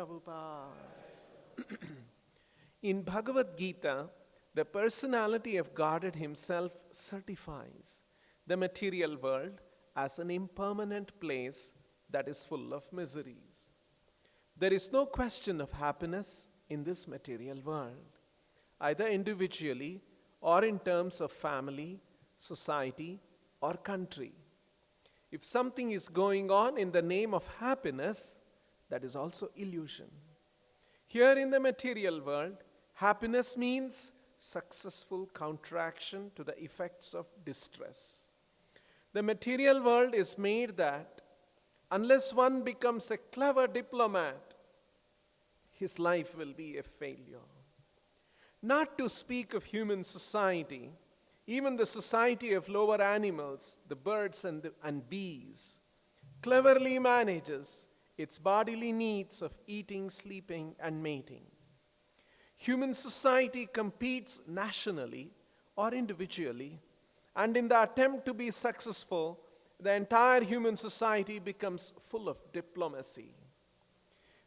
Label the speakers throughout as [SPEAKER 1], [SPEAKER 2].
[SPEAKER 1] Prabhupada. In Bhagavad Gita, the personality of Godhead himself certifies the material world as an impermanent place that is full of miseries. There is no question of happiness in this material world, either individually or in terms of family, society, or country. If something is going on in the name of happiness, that is also illusion. Here in the material world, happiness means successful counteraction to the effects of distress. The material world is made that unless one becomes a clever diplomat, his life will be a failure. Not to speak of human society, even the society of lower animals, the birds and bees, cleverly manages its bodily needs of eating, sleeping, and mating. Human society competes nationally or individually, and in the attempt to be successful, the entire human society becomes full of diplomacy.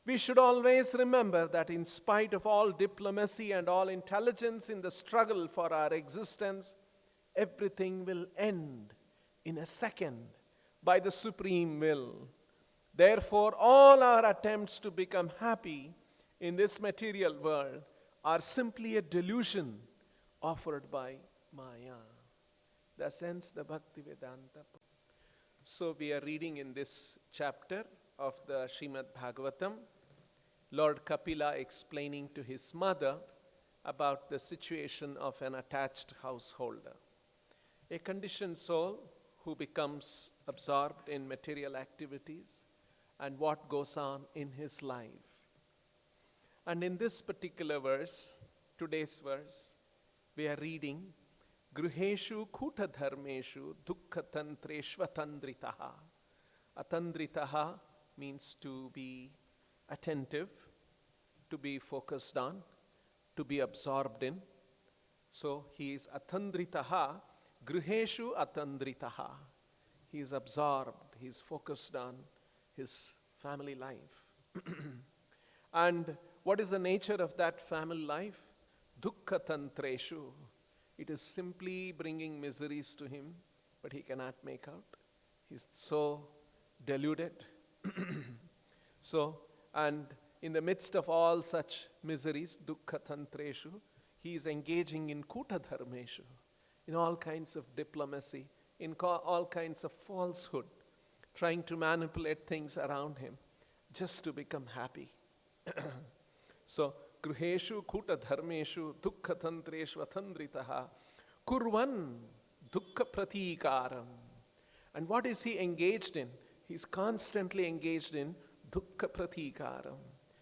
[SPEAKER 1] We should always remember that in spite of all diplomacy and all intelligence in the struggle for our existence, everything will end in a second by the supreme will. Therefore, all our attempts to become happy in this material world are simply a delusion offered by Maya. Thus ends the Bhaktivedanta. So we are reading in this chapter of the Srimad Bhagavatam, Lord Kapila explaining to his mother about the situation of an attached householder, a conditioned soul who becomes absorbed in material activities and what goes on in his life. And in this particular verse, today's verse, we are reading, Gruheshu kuta dharmeshu dukkha tantreshvatandritaha. Atandritaha means to be attentive, to be focused on, to be absorbed in. So he is atandritaha, gruheshu atandritaha. He is absorbed, he is focused on his family life. And what is the nature of that family life? Dukkha tantreshu. It is simply bringing miseries to him, but he cannot make out. He's so deluded. And in the midst of all such miseries, dukkha tantreshu, he is engaging in kuta dharmeshu, in all kinds of diplomacy, in all kinds of falsehood, trying to manipulate things around him just to become happy. So, gruheshu kuta dharmeshu dukkha tantreshu atandritaha kurvan dukkha pratikaram. And what is he engaged in? He's constantly engaged in dukkha pratikaram.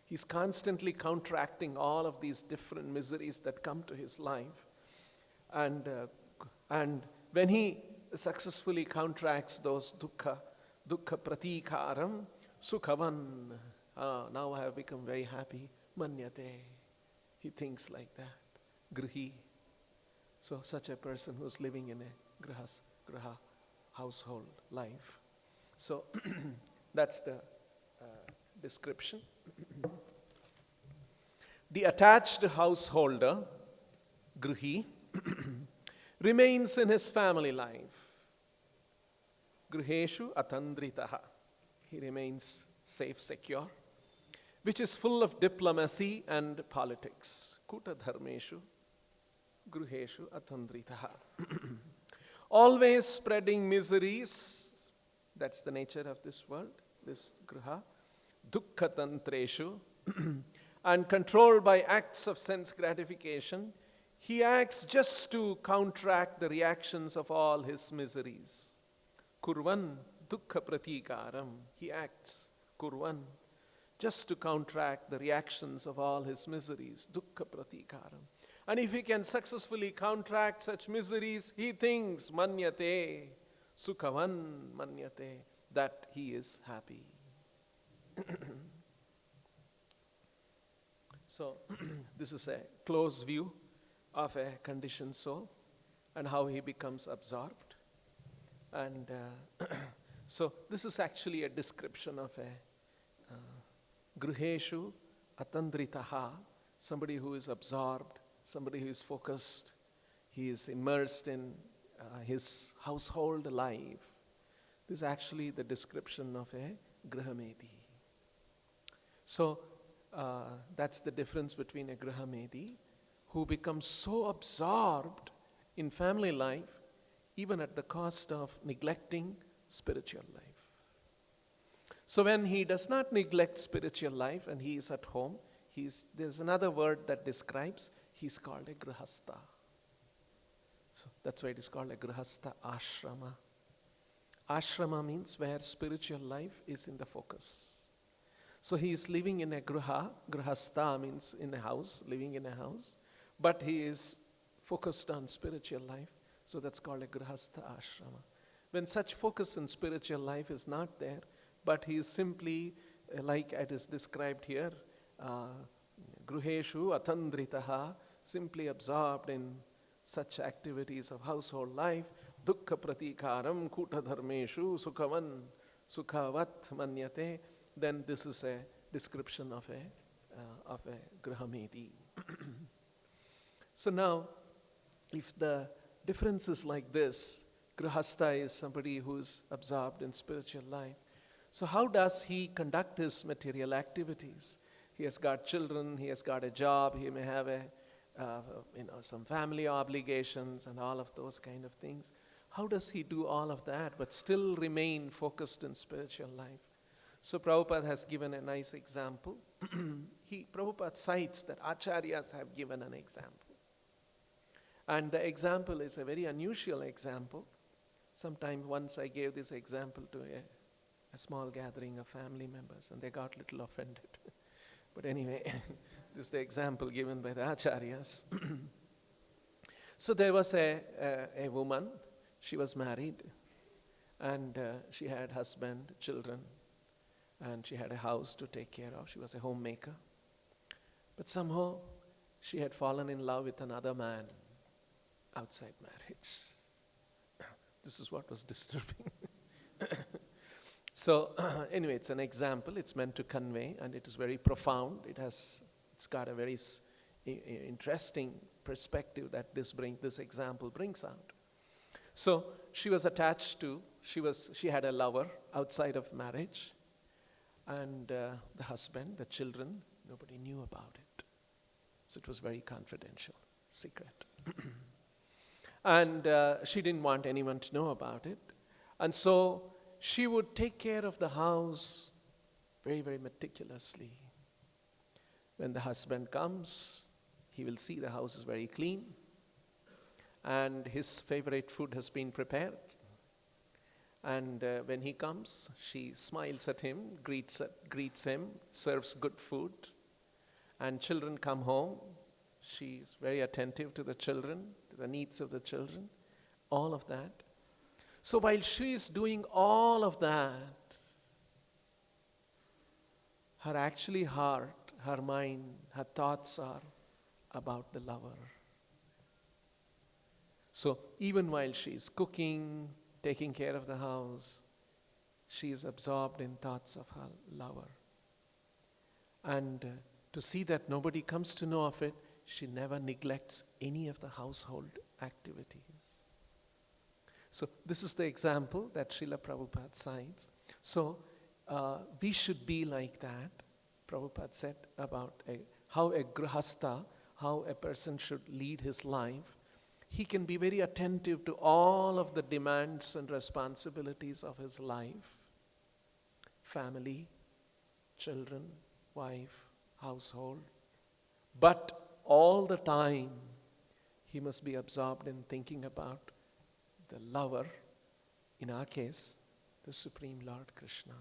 [SPEAKER 1] He's constantly counteracting all of these different miseries that come to his life. And when he successfully counteracts those dukkha pratikaram, sukhavan, now I have become very happy, manyate. He thinks like that. Grihi. So such a person who's living in a graha household life. So that's the description. The attached householder, grihi, remains in his family life. Gruheshu atandritaha. He remains safe, secure, which is full of diplomacy and politics. Kuta dharmeshu, gruheshu atandritaha. Always spreading miseries, that's the nature of this world, this gruha. Dukkha tantreshu, and controlled by acts of sense gratification, he acts just to counteract the reactions of all his miseries. Kurvan dukkha pratikaram, he acts, kurvan, just to counteract the reactions of all his miseries. Dukkha pratikaram. And if he can successfully counteract such miseries, he thinks, manyate, sukhavan manyate, that he is happy. So, this is a close view of a conditioned soul and how he becomes absorbed. And so, this is actually a description of a gruheshu atandritaha, somebody who is absorbed, somebody who is focused, he is immersed in his household life. This is actually the description of a grihamedi. So that's the difference between a grihamedi who becomes so absorbed in family life, even at the cost of neglecting spiritual life. So when he does not neglect spiritual life and he is at home, there's another word that describes, he's called a grhasta. So that's why it is called a grhasta ashrama. Ashrama means where spiritual life is in the focus. So he is living in a gruha. Grhasta means in a house, living in a house. But he is focused on spiritual life. So that's called a grhasta ashrama. When such focus in spiritual life is not there, but he is simply, like it is described here, gruheshu atandritaha, simply absorbed in such activities of household life, dukkha pratikaram kuta dharmeshu sukhavan sukhavat manyate, then this is a description of a grihamedi. So now, if the difference is like this, grihasta is somebody who is absorbed in spiritual life. So how does he conduct his material activities? He has got children, he has got a job, he may have some family obligations and all of those kind of things. How does he do all of that but still remain focused in spiritual life? So Prabhupada has given a nice example. Prabhupada cites that acharyas have given an example. And the example is a very unusual example. Sometime once I gave this example to a small gathering of family members and they got a little offended. But anyway, this is the example given by the acharyas. So there was a woman, she was married and she had husband, children, and she had a house to take care of. She was a homemaker. But somehow she had fallen in love with another man outside marriage. This is what was disturbing. So anyway, it's an example. It's meant to convey, and it is very profound. It's got a very interesting perspective that this example brings out. So she was attached to, she had a lover outside of marriage, and the husband, the children, nobody knew about it. So it was very confidential, secret. And she didn't want anyone to know about it. And so she would take care of the house very, very meticulously. When the husband comes, he will see the house is very clean and his favorite food has been prepared. And when he comes, she smiles at him, greets him, serves good food. And children come home. She's very attentive to the children, to the needs of the children, all of that. So while she is doing all of that, her actually heart, her mind, her thoughts are about the lover. So even while she is cooking, taking care of the house, she is absorbed in thoughts of her lover. And to see that nobody comes to know of it, she never neglects any of the household activities. So this is the example that Srila Prabhupada cites. So we should be like that. Prabhupada said about how a grhasta, how a person should lead his life. He can be very attentive to all of the demands and responsibilities of his life. Family, children, wife, household. But all the time, he must be absorbed in thinking about the lover, in our case, the Supreme Lord Krishna.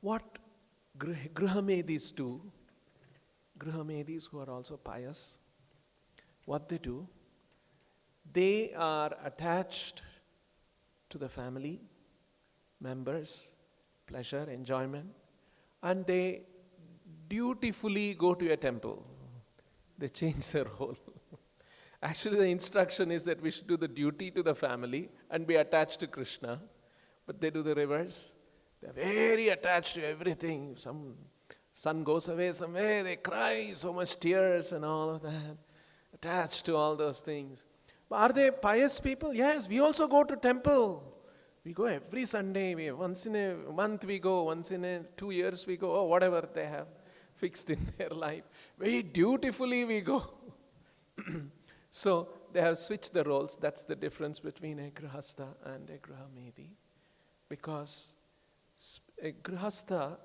[SPEAKER 1] What grihamedis do, grihamedis who are also pious, what they do, they are attached to the family, members, pleasure, enjoyment, and they dutifully go to a temple. They change their role. Actually, the instruction is that we should do the duty to the family and be attached to Krishna, but they do the reverse. They're very attached to everything. Some son goes away somewhere, they cry, so much tears and all of that. Attached to all those things. But are they pious people? Yes, we also go to temple. We go every Sunday. Once in a month we go. Once in 2 years we go. Oh, whatever they have fixed in their life. Very dutifully we go. So they have switched the roles. That's the difference between a grhasta and a grahamedi. Because a grhasta,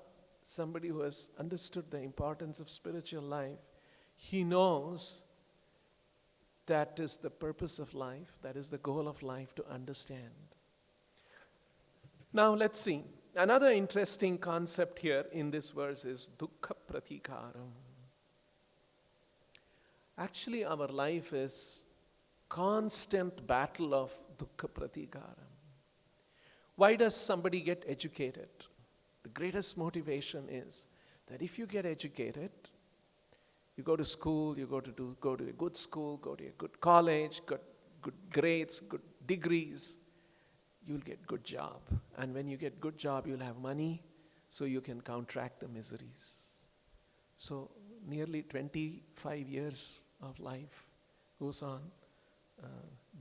[SPEAKER 1] somebody who has understood the importance of spiritual life, he knows that is the purpose of life, that is the goal of life, to understand. Now let's see. Another interesting concept here in this verse is dukkha pratikaram. Actually, our life is constant battle of dukkha pratikaram. Why does somebody get educated? The greatest motivation is that if you get educated, you go to school, you go to a good school, go to a good college, got good grades, good degrees, you'll get good job. And when you get good job, you'll have money, so you can counteract the miseries. So nearly 25 years of life goes on,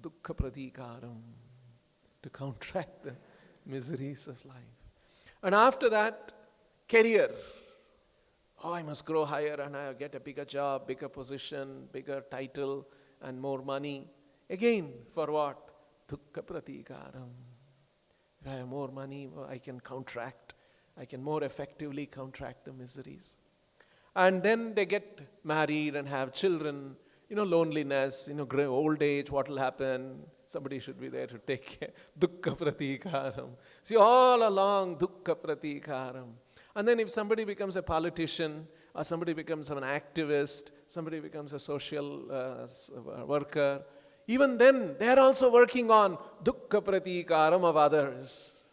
[SPEAKER 1] dukkha pratikaram, to counteract the miseries of life. And after that, career. Oh, I must grow higher and I'll get a bigger job, bigger position, bigger title and more money. Again, for what? Dukkha pratikaram. If I have more money, I can more effectively counteract the miseries. And then they get married and have children. Loneliness, old age, what will happen? Somebody should be there to take care. Dukkha pratikaram. See, all along, dukkha pratikaram. And then if somebody becomes a politician, or somebody becomes an activist, somebody becomes a social worker, even then, they are also working on dukkha pratikaram of others.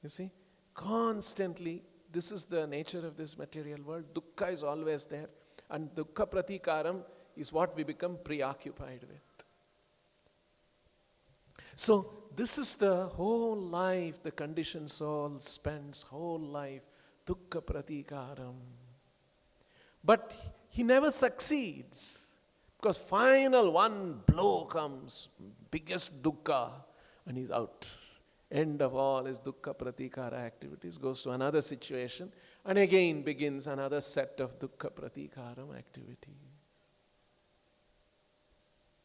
[SPEAKER 1] You see, constantly, this is the nature of this material world. Dukkha is always there. And dukkha pratikaram is what we become preoccupied with. So, this is the whole life the conditioned soul spends, whole life, dukkha pratikaram. But he never succeeds, because final one blow comes, biggest dukkha, and he's out. End of all his dukkha pratikara activities, goes to another situation, and again begins another set of dukkha pratikaram activities.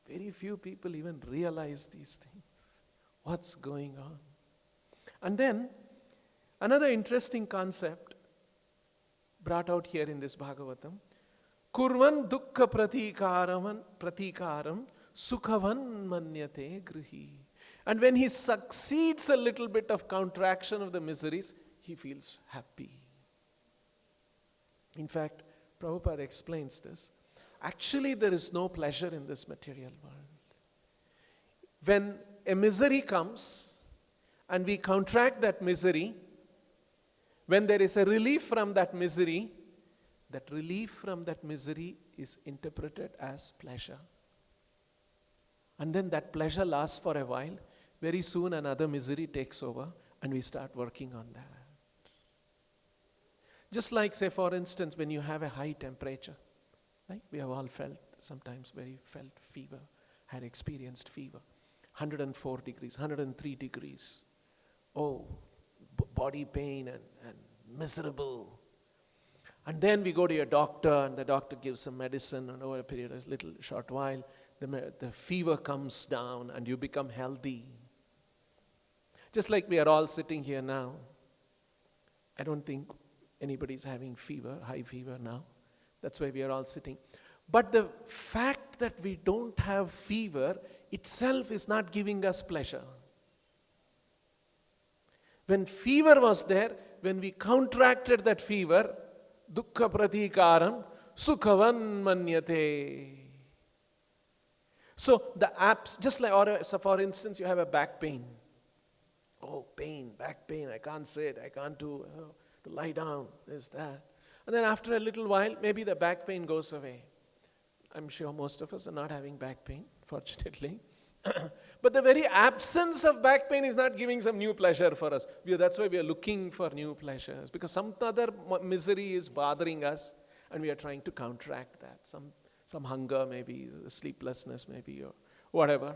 [SPEAKER 1] Very few people even realize these things. What's going on? And then, another interesting concept brought out here in this Bhagavatam, kurvan dukkha pratikaram sukhavan manyate grihi. And when he succeeds a little bit of counteraction of the miseries, he feels happy. In fact, Prabhupada explains this. Actually, there is no pleasure in this material world. When a misery comes and we counteract that misery, when there is a relief from that relief from that misery is interpreted as pleasure. And then that pleasure lasts for a while. Very soon another misery takes over and we start working on that. Just like, say, for instance, when you have a high temperature, right? We have all sometimes felt fever, had experienced fever. 104 degrees, 103 degrees. Oh, body pain and miserable. And then we go to your doctor and the doctor gives some medicine, and over a period of a short while, the fever comes down and you become healthy. Just like we are all sitting here now. I don't think anybody's having high fever now. That's why we are all sitting. But the fact that we don't have fever itself is not giving us pleasure. When fever was there, when we counteracted that fever, dukkha pratikaram sukhavan manyate. So the apps, just like, so for instance, you have a back pain. Oh, back pain, I can't sit, I can't to lie down, this, that. And then after a little while, maybe the back pain goes away. I'm sure most of us are not having back pain, fortunately. But the very absence of back pain is not giving some new pleasure for us. That's why we are looking for new pleasures, because some other misery is bothering us and we are trying to counteract that. Some hunger maybe, sleeplessness maybe, or whatever.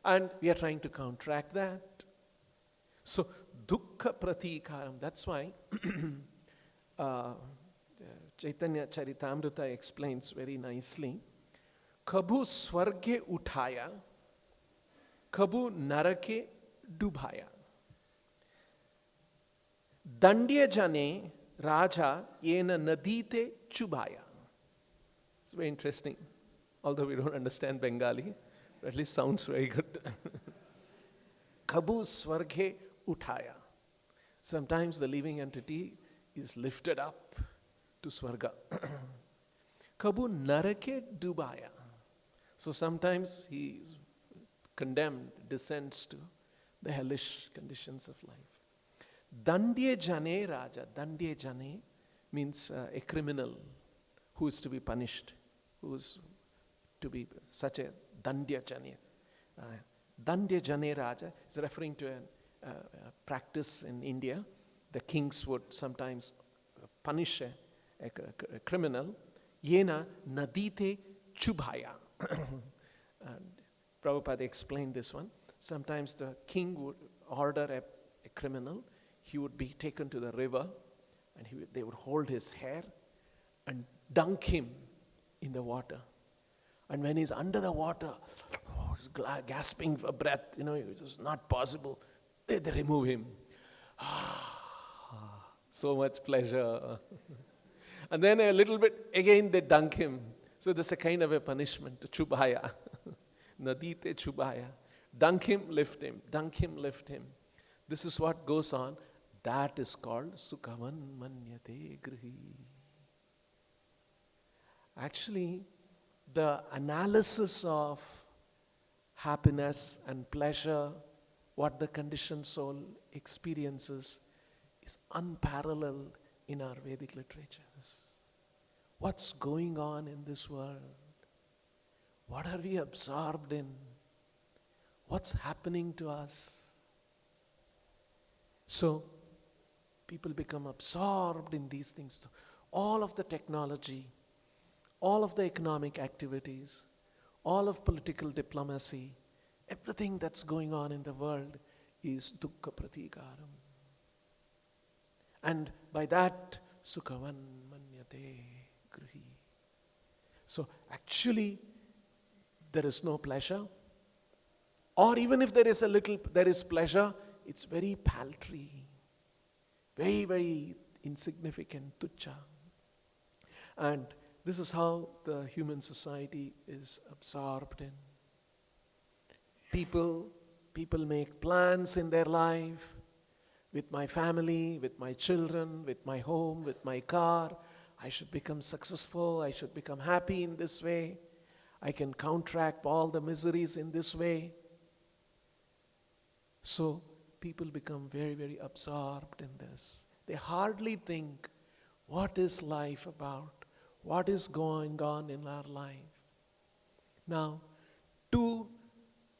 [SPEAKER 1] And we are trying to counteract that. So, dukkha pratikaram. That's why Chaitanya Charitamrita explains very nicely. Kabhu swarge uthaya, kabhu narake dubhaya. Dandya jane raja yena nadite chubhaya. It's very interesting. Although we don't understand Bengali, but at least sounds very good. Kabhu swarge uthaya. Sometimes the living entity is lifted up to Swarga. Kabhu narake dubhaya. So sometimes he is condemned, descends to the hellish conditions of life. Dandye jane raja. Dandye jane means a criminal who is to be punished, who is to be such a dandya jane. Dandya jane raja is referring to a practice in India. The kings would sometimes punish a criminal. Yena nadite chubhaya. And Prabhupada explained this one. Sometimes the king would order a criminal. He would be taken to the river and they would hold his hair and dunk him in the water. And when he's under the water, he's gasping for breath, it was not possible. They remove him. So much pleasure. And then a little bit, again they dunk him. So there's a kind of a punishment, chubhaya. Nadite chubhaya. Dunk him, lift him. Dunk him, lift him. This is what goes on. That is called sukhavan manyate grihi. Actually, the analysis of happiness and pleasure, what the conditioned soul experiences, is unparalleled in our Vedic literatures. What's going on in this world? What are we absorbed in? What's happening to us? So, people become absorbed in these things. All of the technology, all of the economic activities, all of political diplomacy, everything that's going on in the world is dukkha pratikaram. And by that, sukhavan manyate grihi. So actually, there is no pleasure. Or even if there is pleasure, it's very paltry, very, very insignificant, tuchha. And this is how the human society is absorbed in. People make plans in their life, with my family, with my children, with my home, with my car. I should become successful, I should become happy in this way. I can counteract all the miseries in this way. So people become very, very absorbed in this. They hardly think, what is life about? What is going on in our life? Now, to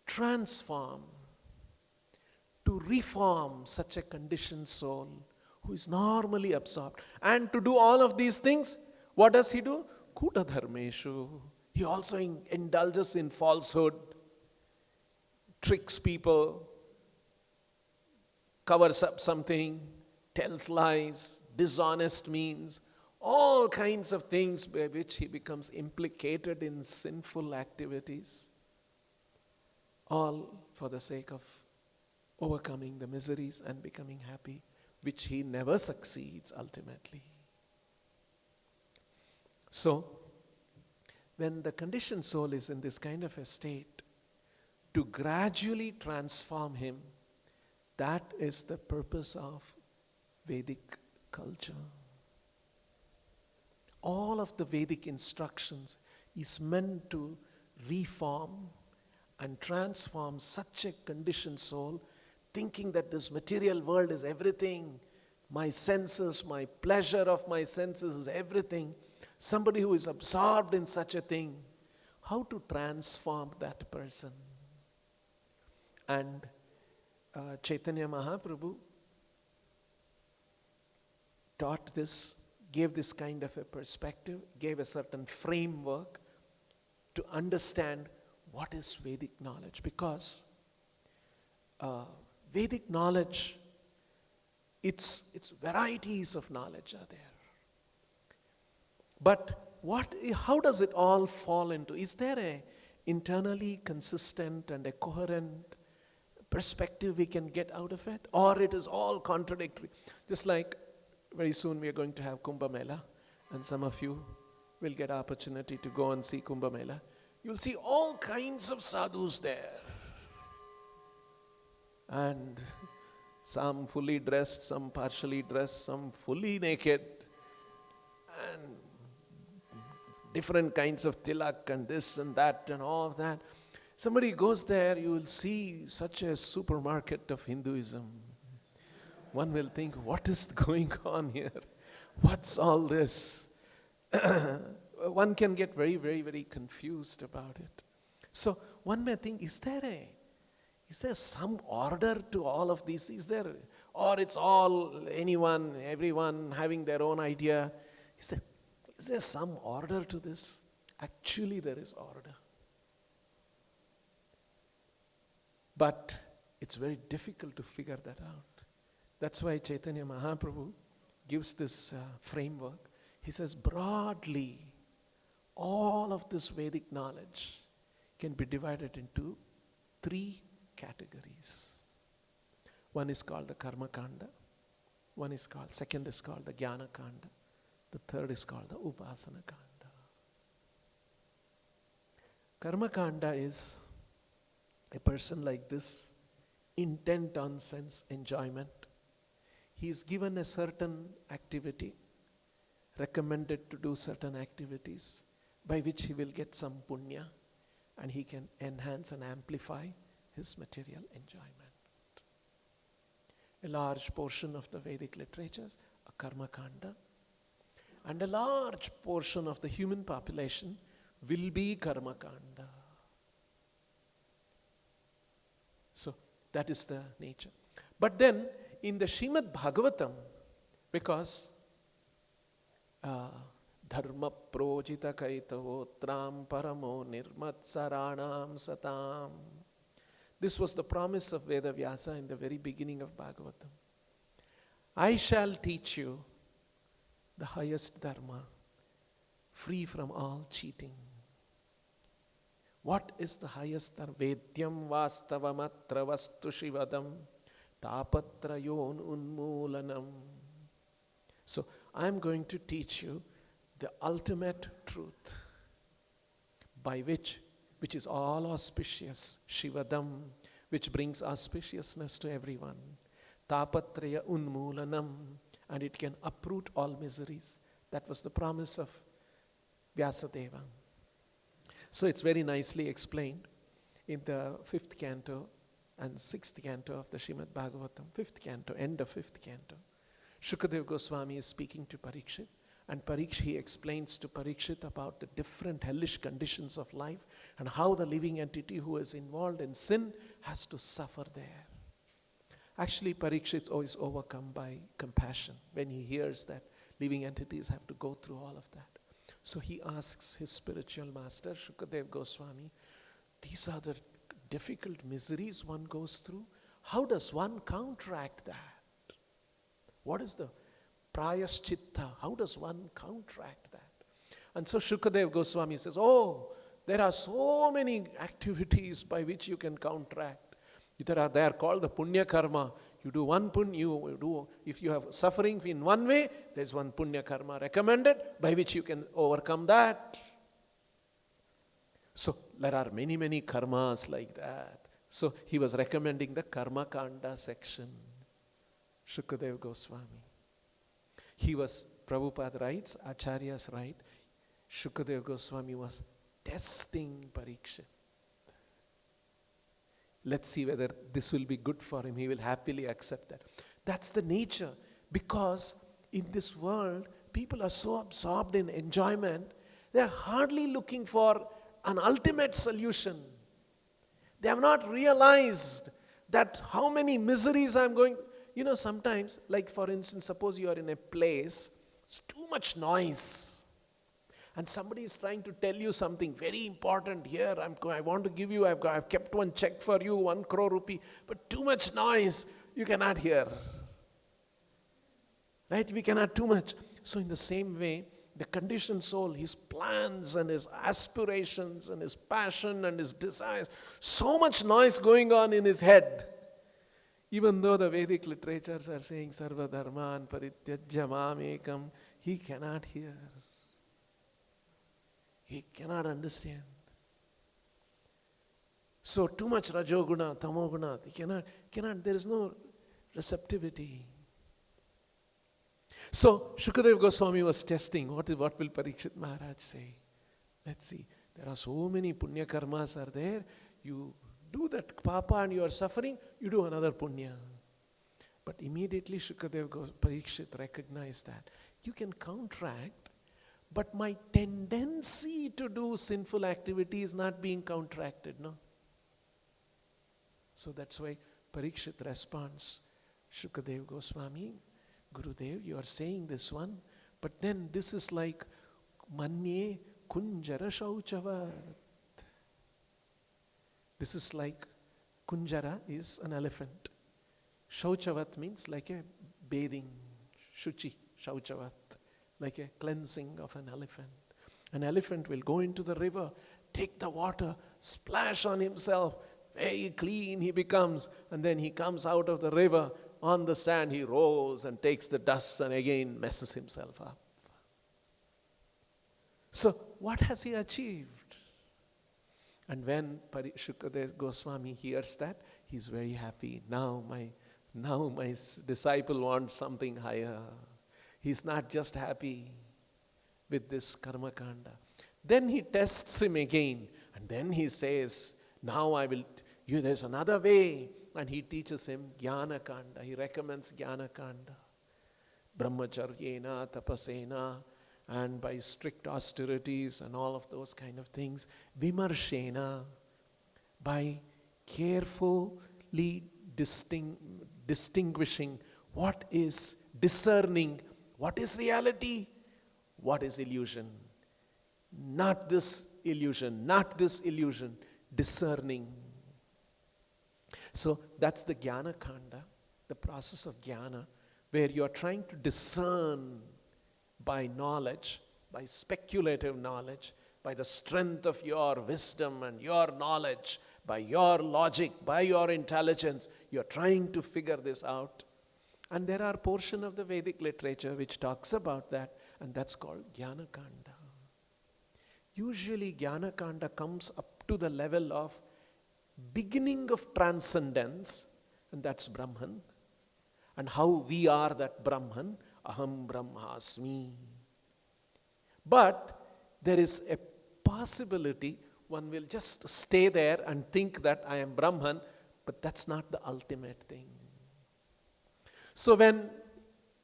[SPEAKER 1] transform, to reform such a conditioned soul who is normally absorbed, and to do all of these things, what does he do? Kuta dharmeshu. He also indulges in falsehood, tricks people, covers up something, tells lies, dishonest means, all kinds of things by which he becomes implicated in sinful activities, all for the sake of overcoming the miseries and becoming happy, which he never succeeds ultimately. So, when the conditioned soul is in this kind of a state, to gradually transform him, that is the purpose of Vedic culture. All of the Vedic instructions is meant to reform and transform such a conditioned soul, thinking that this material world is everything, my senses, my pleasure of my senses is everything. Somebody who is absorbed in such a thing, how to transform that person? And Chaitanya Mahaprabhu taught this, gave this kind of a perspective, gave a certain framework to understand what is Vedic knowledge. Because Vedic knowledge, its varieties of knowledge are there. But how does it all fall into? Is there a internally consistent and a coherent perspective we can get out of it? Or it is all contradictory? Just like very soon we are going to have Kumbh Mela, and some of you will get opportunity to go and see Kumbh Mela. You'll see all kinds of sadhus there. And some fully dressed, some partially dressed, some fully naked, and different kinds of tilak and this and that and all of that. Somebody goes there, you will see such a supermarket of Hinduism. One will think, what is going on here? What's all this? One can get very, very, very confused about it. So one may think, is there some order to all of these? Or it's all anyone, everyone having their own idea? Is there some order to this? Actually, there is order. But it's very difficult to figure that out. That's why Chaitanya Mahaprabhu gives this framework. He says, broadly, all of this Vedic knowledge can be divided into 3 categories. One is called the Karmakanda. Second is called the Ghanakanda. The third is called the Upasana Kanda. Karmakanda is a person like this, intent on sense enjoyment. He is given a certain activity, recommended to do certain activities, by which he will get some punya, and he can enhance and amplify his material enjoyment. A large portion of the Vedic literatures are Karmakanda, and a large portion of the human population will be Karmakanda. So that is the nature. But then in the Srimad Bhagavatam, because dharma projita kaitavotram paramo nirmatsaranam satam. This was the promise of Veda Vyasa in the very beginning of Bhagavatam. I shall teach you the highest dharma, free from all cheating. What is the highest dharma? Vedyam vastavamatra vastu shivadam tapatrayon unmoolanam. So I am going to teach you the ultimate truth, by which is all auspicious, Shivadam, which brings auspiciousness to everyone. Tapatraya unmoolanam, and it can uproot all miseries. That was the promise of Vyasadeva. So it's very nicely explained in the 5th canto and 6th canto of the Srimad Bhagavatam. 5th canto, end of 5th canto. Shukadeva Goswami is speaking to Parikshit, and he explains to Parikshit about the different hellish conditions of life and how the living entity who is involved in sin has to suffer there. Actually, Parikshit is always overcome by compassion when he hears that living entities have to go through all of that. So he asks his spiritual master, Shukadeva Goswami, these are the difficult miseries one goes through. How does one counteract that? What is the prayaschitta? How does one counteract that? And so Shukadeva Goswami says, there are so many activities by which you can counteract. They are called the punya karma. You do one punya, if you have suffering in one way, there's one punya karma recommended by which you can overcome that. So there are many, many karmas like that. So he was recommending the Karmakanda section. Shukadeva Goswami. Prabhupada writes, Acharyas write, Shukadeva Goswami was testing Parikshit. Let's see whether this will be good for him. He will happily accept that. That's the nature. Because in this world, people are so absorbed in enjoyment, they are hardly looking for an ultimate solution. They have not realized That how many miseries I'm going. Sometimes, like for instance, suppose you are in a place, it's too much noise. And somebody is trying to tell you something very important here. I want to give you, I've kept one check for you, 1 crore rupee, but too much noise, you cannot hear. Right? We cannot too much. So in the same way, the conditioned soul, his plans and his aspirations and his passion and his desires, so much noise going on in his head. Even though the Vedic literatures are saying Sarva Dharman Parityajya Mamekam, he cannot hear. He cannot understand. So too much Rajoguna, Tamoguna, he cannot, there is no receptivity. So Shukadeva Goswami was testing, what will Parikshit Maharaj say? Let's see, there are so many punya karmas are there. You do that papa and you are suffering, you do another punya. But immediately Shukadeva Parikshit recognized that you can counteract, but my tendency to do sinful activity is not being counteracted, no? So that's why Parikshit responds, Shukadeva Goswami, Gurudev, you are saying this one, but then this is like Manye Kunjara Shauchavat. This is like, Kunjara is an elephant. Shauchavat means like a bathing, Shuchi, Shauchavat, like a cleansing of an elephant. An elephant will go into the river, take the water, splash on himself, very clean he becomes, and then he comes out of the river, on the sand he rolls and takes the dust and again messes himself up. So what has he achieved? And when Shukadeva Goswami hears that, he's very happy. Now my disciple wants something higher. He's not just happy with this Karmakanda. Then he tests him again, and then he says, now there's another way. And he teaches him Ghanakanda. He recommends Ghanakanda. Brahmacharyena, tapasena, and by strict austerities and all of those kind of things. Vimarshena, by carefully distinguishing what is discerning, what is reality, what is illusion. Not this illusion, discerning. So that's the Ghanakanda, the process of Jnana, where you are trying to discern by knowledge, by speculative knowledge, by the strength of your wisdom and your knowledge, by your logic, by your intelligence, you are trying to figure this out. And there are portion of the Vedic literature which talks about that, and that's called Ghanakanda. Usually Ghanakanda comes up to the level of beginning of transcendence, and that's Brahman. And how we are that Brahman, Aham Brahmasmi. But there is a possibility one will just stay there and think that I am Brahman, but that's not the ultimate thing. So when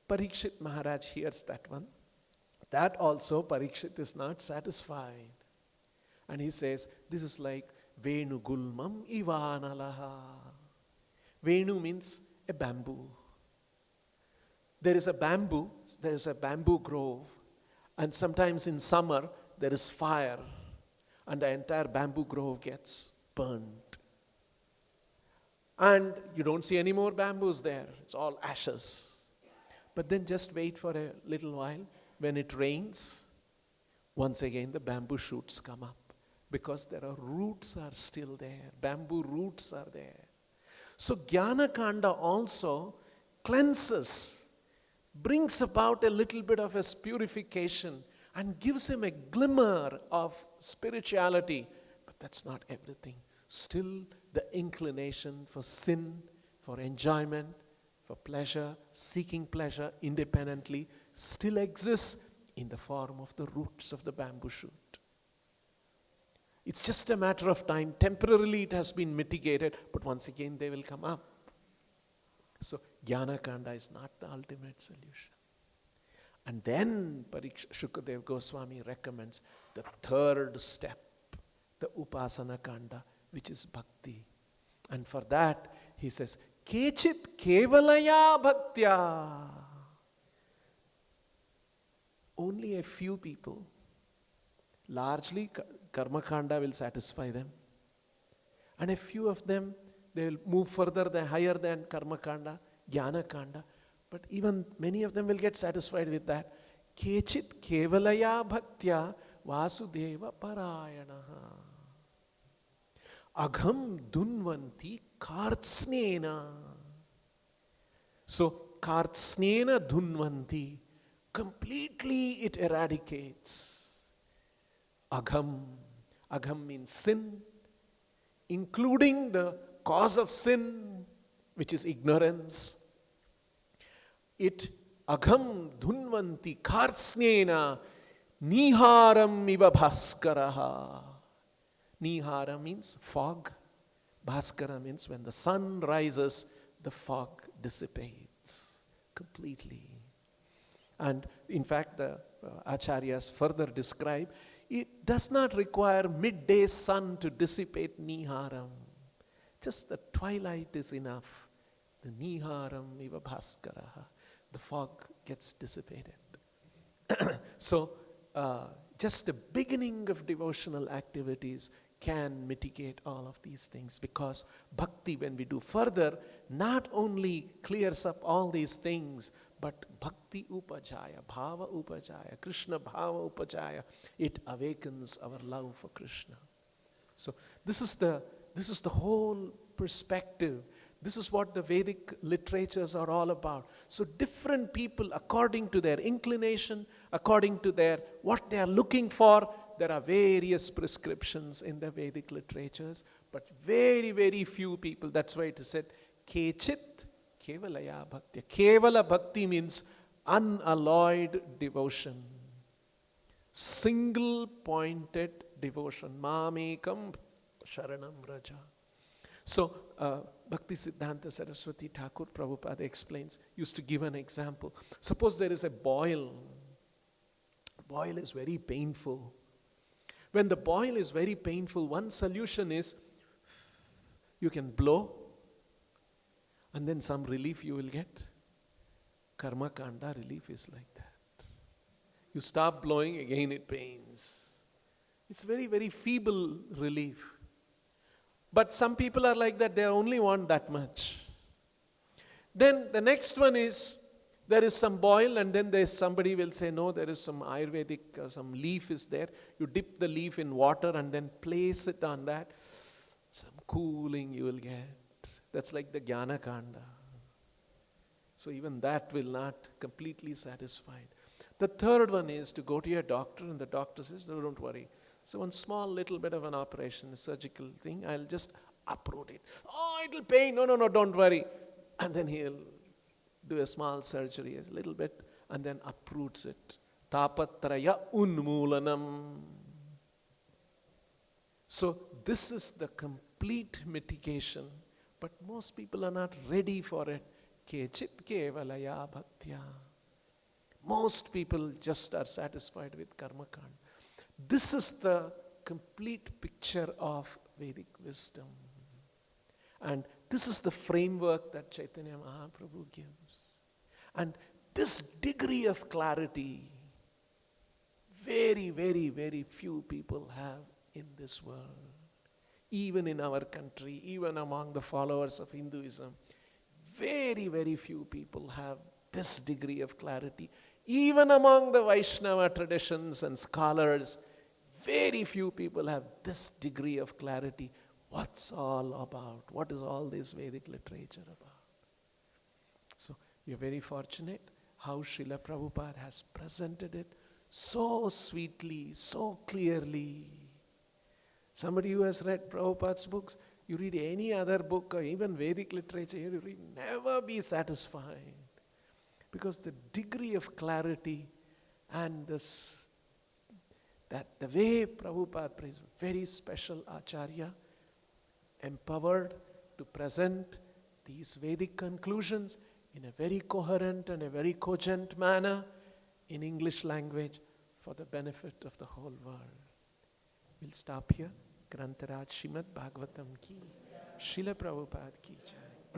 [SPEAKER 1] Parikshit Maharaj hears that one, that also Parikshit is not satisfied. And he says, this is like Venu Gulmam Ivanalaha. Venu means a bamboo. There is a bamboo grove, and sometimes in summer there is fire, and the entire bamboo grove gets burnt. And you don't see any more bamboos there, it's all ashes. But then just wait for a little while, when it rains, once again the bamboo shoots come up. Because there are roots are still there. Bamboo roots are there. So Ghanakanda also cleanses, brings about a little bit of a purification and gives him a glimmer of spirituality. But that's not everything. Still the inclination for sin, for enjoyment, for pleasure, seeking pleasure independently still exists in the form of the roots of the bamboo shoot. It's just a matter of time. Temporarily it has been mitigated, but once again they will come up. So Ghanakanda is not the ultimate solution. And then Shukadeva Goswami recommends the third step, the Upasana Kanda, which is bhakti. And for that, he says, Kechit kevalaya bhaktya. Only a few people, largely Karmakanda will satisfy them. And a few of them, they will move further, higher than Karmakanda, Ghanakanda. But even many of them will get satisfied with that. Kechit kevalaya bhaktya vasudeva parayanaha. Agham dunvanti kartsnena. So, kartsnena dunvanti. Completely it eradicates. Agham. Agham means sin, including the cause of sin, which is ignorance. It agham dhunvanti kartsnena niharam iva bhaskaraha. Nihara means fog. Bhaskara means when the sun rises, the fog dissipates completely. And in fact, the acharyas further describe, it does not require midday sun to dissipate niharam. Just the twilight is enough. The niharam iva bhaskaraha. The fog gets dissipated. So, just a beginning of devotional activities can mitigate all of these things, because bhakti, when we do further, not only clears up all these things, but bhakti upajaya, bhava upajaya, Krishna bhava upajaya, it awakens our love for Krishna. So this is the whole perspective. This is what the Vedic literatures are all about. So different people, according to their inclination, according to what they are looking for, there are various prescriptions in the Vedic literatures, but very, very few people. That's why it is said, Kechit kevalaya bhakti. Kevala bhakti means unalloyed devotion. Single pointed devotion. Mamekam sharanam raja. So, Bhaktisiddhanta Saraswati Thakur Prabhupada explains, used to give an example. Suppose there is a boil. Boil is very painful. When the boil is very painful, one solution is you can blow and then some relief you will get. Karmakanda relief is like that. You stop blowing, again it pains. It's very, very feeble relief. But some people are like that, they only want that much. Then the next one is, there is some boil and then somebody will say, no, there is some Ayurvedic, some leaf is there. You dip the leaf in water and then place it on that. Some cooling you will get. That's like the Ghanakanda. So even that will not completely satisfy. The third one is to go to your doctor and the doctor says, no, don't worry. So one small little bit of an operation, a surgical thing, I'll just uproot it. Oh, it'll pain. No, don't worry. And then he'll do a small surgery, a little bit, and then uproots it. Tapatraya unmoolanam. So this is the complete mitigation, but most people are not ready for it. Kechit kevalaya bhaktya. Most people just are satisfied with Karmakanda. This is the complete picture of Vedic wisdom. And this is the framework that Chaitanya Mahaprabhu gives. And this degree of clarity, very, very, very few people have in this world. Even in our country, even among the followers of Hinduism, very, very few people have this degree of clarity. Even among the Vaishnava traditions and scholars, very few people have this degree of clarity. What's all about? What is all this Vedic literature about? So we are very fortunate how Srila Prabhupada has presented it so sweetly, so clearly. Somebody who has read Prabhupada's books, you read any other book or even Vedic literature, you read, never be satisfied. Because the degree of clarity and that the way Prabhupada is very special Acharya, empowered to present these Vedic conclusions in a very coherent and a very cogent manner in English language for the benefit of the whole world. We'll stop here. Grantaraj Srimad Bhagavatam ki, Srila Prabhupada ki jai.